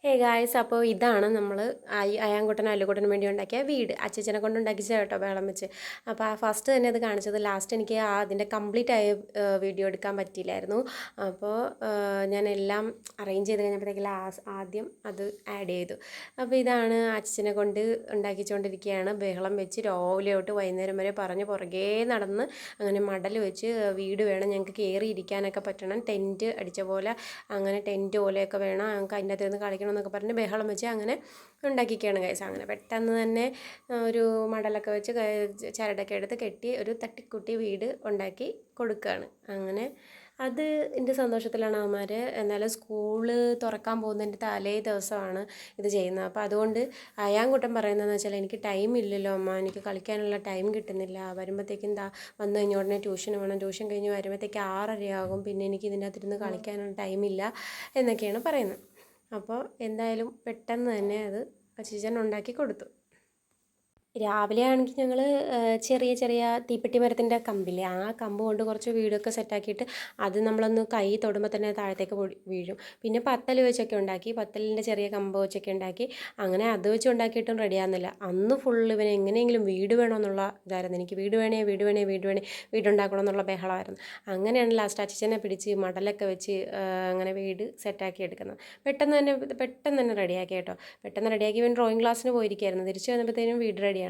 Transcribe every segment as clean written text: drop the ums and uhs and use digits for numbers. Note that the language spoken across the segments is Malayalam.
ഹേ ഗായ്സ്, അപ്പോൾ ഇതാണ് നമ്മൾ അയാൻകുട്ടനും അല്ലുകുട്ടനും വേണ്ടി ഉണ്ടാക്കിയ വീട്. അച്ചച്ചനെ കൊണ്ട് ഉണ്ടാക്കിച്ചത് കേട്ടോ, ബഹളം വെച്ച്. അപ്പോൾ ആ ഫസ്റ്റ് തന്നെ അത് കാണിച്ചത്. ലാസ്റ്റ് എനിക്ക് അതിൻ്റെ കംപ്ലീറ്റ് ആയ വീഡിയോ എടുക്കാൻ പറ്റിയില്ലായിരുന്നു. അപ്പോൾ ഞാൻ എല്ലാം അറേഞ്ച് ചെയ്ത് കഴിഞ്ഞപ്പോഴത്തേക്ക് ആദ്യം അത് ആഡ് ചെയ്തു. അപ്പോൾ ഇതാണ് അച്ചച്ചനെ കൊണ്ട് ഉണ്ടാക്കിച്ചുകൊണ്ടിരിക്കുകയാണ്. ബഹളം വെച്ച് രാവിലെ തൊട്ട് വൈകുന്നേരം വരെ പറഞ്ഞ് പുറകേ നടന്ന് അങ്ങനെ മടൽ വെച്ച് വീട് വേണം ഞങ്ങൾക്ക് കയറി ഇരിക്കാനൊക്കെ പറ്റണം, ടെൻറ്റ് അടിച്ച പോലെ, അങ്ങനെ ടെൻറ്റ് പോലെയൊക്കെ വേണം, ഞങ്ങൾക്ക് അതിൻ്റെ അകത്ത് നിന്ന് കളിക്കണം എന്നൊക്കെ പറഞ്ഞ് ബഹളം വെച്ച് അങ്ങനെ ഉണ്ടാക്കിക്കുകയാണ് ഗൈസ്. അങ്ങനെ പെട്ടെന്ന് തന്നെ ഒരു മടലൊക്കെ വെച്ച് ചരടൊക്കെ എടുത്ത് കെട്ടി ഒരു തട്ടിക്കുട്ടി വീട് ഉണ്ടാക്കി കൊടുക്കുകയാണ്. അങ്ങനെ അത് എൻ്റെ സന്തോഷത്തിലാണ് അവന്മാർ. എന്നാലും സ്കൂള് തുറക്കാൻ പോകുന്നതിൻ്റെ തലേ ദിവസമാണ് ഇത് ചെയ്യുന്നത്. അപ്പോൾ അതുകൊണ്ട് അയാൻകുട്ടൻ പറയുന്നതെന്ന് വെച്ചാൽ, എനിക്ക് ടൈം ഇല്ലല്ലോ അമ്മ, എനിക്ക് കളിക്കാനുള്ള ടൈം കിട്ടുന്നില്ല, വരുമ്പോഴത്തേക്കും വന്നു കഴിഞ്ഞ ഉടനെ ട്യൂഷന് വേണം, ട്യൂഷൻ കഴിഞ്ഞ് വരുമ്പോഴത്തേക്ക് 6:30 പിന്നെ എനിക്ക് ഇതിൻ്റെ അകത്തിരുന്ന് കളിക്കാനുള്ള ടൈമില്ല എന്നൊക്കെയാണ് പറയുന്നത്. അപ്പോൾ എന്തായാലും പെട്ടെന്ന് തന്നെ അത് അച്ചച്ചൻ ഉണ്ടാക്കി കൊടുത്തു. രാവിലെ ആണെങ്കിൽ ഞങ്ങൾ ചെറിയ ചെറിയ തീപ്പെട്ടി മരത്തിൻ്റെ കമ്പില്ലേ, ആ കമ്പ് കൊണ്ട് കുറച്ച് വീടൊക്കെ സെറ്റാക്കിയിട്ട് അത് നമ്മളൊന്ന് കൈ തൊടുമ്പോൾ തന്നെ താഴത്തേക്ക് വീഴും. പിന്നെ പത്തൽ വെച്ചൊക്കെ ഉണ്ടാക്കി, പത്തലിൻ്റെ ചെറിയ കമ്പ് വെച്ചൊക്കെ ഉണ്ടാക്കി. അങ്ങനെ അത് വെച്ച് ഉണ്ടാക്കിയിട്ടും റെഡിയാകുന്നില്ല. അന്ന് ഫുള്ള് ഇവന് എങ്ങനെയെങ്കിലും വീട് വേണമെന്നുള്ള ഇതായിരുന്നു. എനിക്ക് വീട് വേണേ വീട് വേണേ വീട് വേണേ വീടുണ്ടാക്കണം എന്നുള്ള ബഹളമായിരുന്നു. അങ്ങനെയാണ് ലാസ്റ്റ് അച്ചച്ചനെ പിടിച്ച് മടലൊക്കെ വെച്ച് അങ്ങനെ വീട് സെറ്റാക്കി എടുക്കുന്നത്. പെട്ടെന്ന് തന്നെ റെഡിയാക്കി കേട്ടോ. പെട്ടെന്ന് റെഡിയാക്കി. ഇവൻ ഡ്രോയിങ് ക്ലാസ്സിന് പോയിരിക്കുകയായിരുന്നു. തിരിച്ച് വന്നപ്പോഴത്തേനും വീട് റെഡിയാണ്.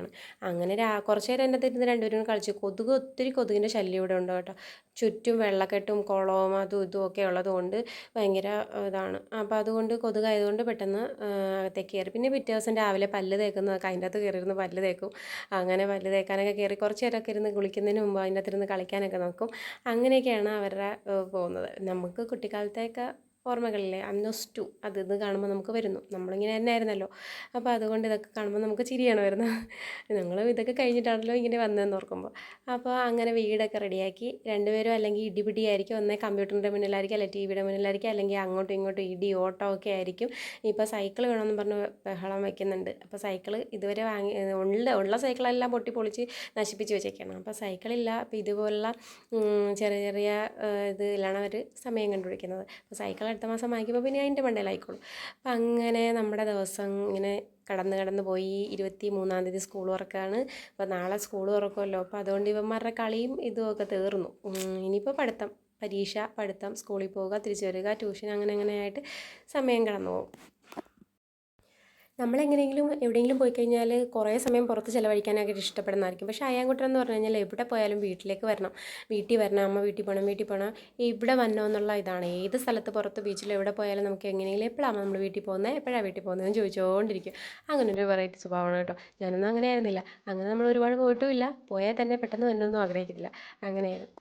അങ്ങനെ കുറച്ച് നേരം എൻ്റെ അടുത്ത് രണ്ടുപേരും കളിച്ചു. ഒത്തിരി കൊതുകിൻ്റെ ശല്യം ഇവിടെ ഉണ്ട് കേട്ടോ. ചുറ്റും വെള്ളക്കെട്ടും കുളവും അതും ഇതും ഒക്കെ ഉള്ളതുകൊണ്ട് ഭയങ്കര ഇതാണ്. അപ്പോൾ അതുകൊണ്ട് കൊതുകായതുകൊണ്ട് പെട്ടെന്ന് അകത്തേക്ക് കയറി. പിന്നെ പിറ്റേ ദിവസം രാവിലെ പല്ല് തേക്കുന്നതൊക്കെ അതിൻ്റെ അകത്ത് കയറിയിരുന്ന് പല്ല് തേക്കും. അങ്ങനെ പല്ല് തേക്കാനൊക്കെ കയറി കുറച്ച് നേരമൊക്കെ ഇരുന്ന് കുളിക്കുന്നതിന് മുമ്പ് അതിൻ്റെ അകത്തിരുന്ന് കളിക്കാനൊക്കെ നോക്കും. അങ്ങനെയൊക്കെയാണ് അവരുടെ പോകുന്നത്. നമുക്ക് കുട്ടിക്കാലത്തേക്ക് ഓർമ്മകളില്ലേ, അന്നൊസ്റ്റു ഇത് കാണുമ്പോൾ നമുക്ക് വരുന്നു. നമ്മളിങ്ങനെ തന്നെ ആയിരുന്നല്ലോ. അപ്പോൾ അതുകൊണ്ട് ഇതൊക്കെ കാണുമ്പോൾ നമുക്ക് ചിരിയാണ് വരുന്നത്. ഞങ്ങൾ ഇതൊക്കെ കഴിഞ്ഞിട്ടാണല്ലോ ഇങ്ങനെ വന്നതെന്ന് ഓർക്കുമ്പോൾ. അപ്പോൾ അങ്ങനെ വീടൊക്കെ റെഡിയാക്കി. രണ്ടുപേരും അല്ലെങ്കിൽ ഇടിപിടിയായിരിക്കും. ഒന്നേ കമ്പ്യൂട്ടറിൻ്റെ മുന്നിലായിരിക്കും, അല്ലെങ്കിൽ ടി വിയുടെ മുന്നിലായിരിക്കും, അല്ലെങ്കിൽ അങ്ങോട്ടും ഇങ്ങോട്ടും ഇടി ഓട്ടം ഒക്കെ ആയിരിക്കും. ഇപ്പോൾ സൈക്കിൾ വേണമെന്ന് പറഞ്ഞ് ബഹളം വയ്ക്കുന്നുണ്ട്. അപ്പോൾ സൈക്കിൾ ഇതുവരെ ഉള്ള സൈക്കിളെല്ലാം പൊളിച്ച് നശിപ്പിച്ച് വെച്ചേക്കണം. അപ്പോൾ സൈക്കിളില്ല. അപ്പോൾ ഇതുപോലുള്ള ചെറിയ ചെറിയ ഇതിലാണ് അവർ സമയം കണ്ടുപിടിക്കുന്നത്. അപ്പോൾ സൈക്കിൾ അടുത്ത മാസം വാങ്ങിക്കുമ്പോൾ പിന്നെ അതിൻ്റെ മണ്ടയിലായിക്കോളും. അപ്പം അങ്ങനെ നമ്മുടെ ദിവസം ഇങ്ങനെ കടന്ന് പോയി. 23-ാം തീയതി സ്കൂൾ തുറക്കാണ്. അപ്പോൾ നാളെ സ്കൂൾ തുറക്കുമല്ലോ. അപ്പോൾ അതുകൊണ്ട് ഇവന്മാരുടെ കളിയും ഇതുമൊക്കെ തീർന്നു. ഇനിയിപ്പോൾ പഠിത്തം, സ്കൂളിൽ പോവുക, തിരിച്ചു വരിക, ട്യൂഷൻ, അങ്ങനെയായിട്ട് സമയം കടന്നു പോകും. നമ്മളെങ്ങനെയെങ്കിലും എവിടെയെങ്കിലും പോയി കഴിഞ്ഞാൽ കുറേ സമയം പുറത്ത് ചിലവഴിക്കാനൊക്കെ ഇഷ്ടപ്പെടുന്നതായിരിക്കും. പക്ഷേ അയാൻകുട്ടൻ എന്ന് പറഞ്ഞു കഴിഞ്ഞാൽ എവിടെ പോയാലും വീട്ടിലേക്ക് വരണം, അമ്മ വീട്ടിൽ പോകണം, ഇവിടെ വന്നോ എന്നുള്ള ഇതാണ്. ഏത് സ്ഥലത്ത് പുറത്ത് ബീച്ചിൽ എവിടെ പോയാലും നമുക്ക് എങ്ങനെയെങ്കിലും എപ്പോഴാണ് നമ്മൾ എപ്പോഴാണ് വീട്ടിൽ പോകുന്നതെന്ന് ചോദിച്ചുകൊണ്ടിരിക്കും. അങ്ങനെ ഒരു വെറൈറ്റി സ്വഭാവമാണ് കേട്ടോ. ഞാനൊന്നും അങ്ങനെ ആയിരുന്നില്ല. അങ്ങനെ നമ്മൾ ഒരുപാട് പോയിട്ടുമില്ല. പോയാൽ തന്നെ പെട്ടെന്ന് വന്നൊന്നും ആഗ്രഹിക്കുന്നില്ല. അങ്ങനെയായിരുന്നു.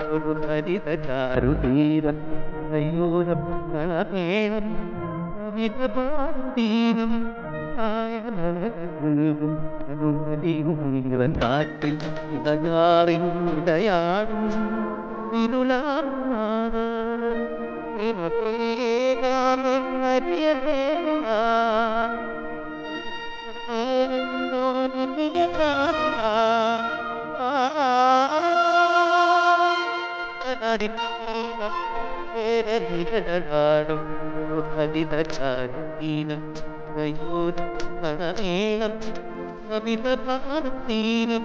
ഒരു ഹരിത ചാരുതീരം തീരം അനുമതിയും കാറ്റിൽ ഇടയാറും ഇടയാടും കവിത ഭാരതീരം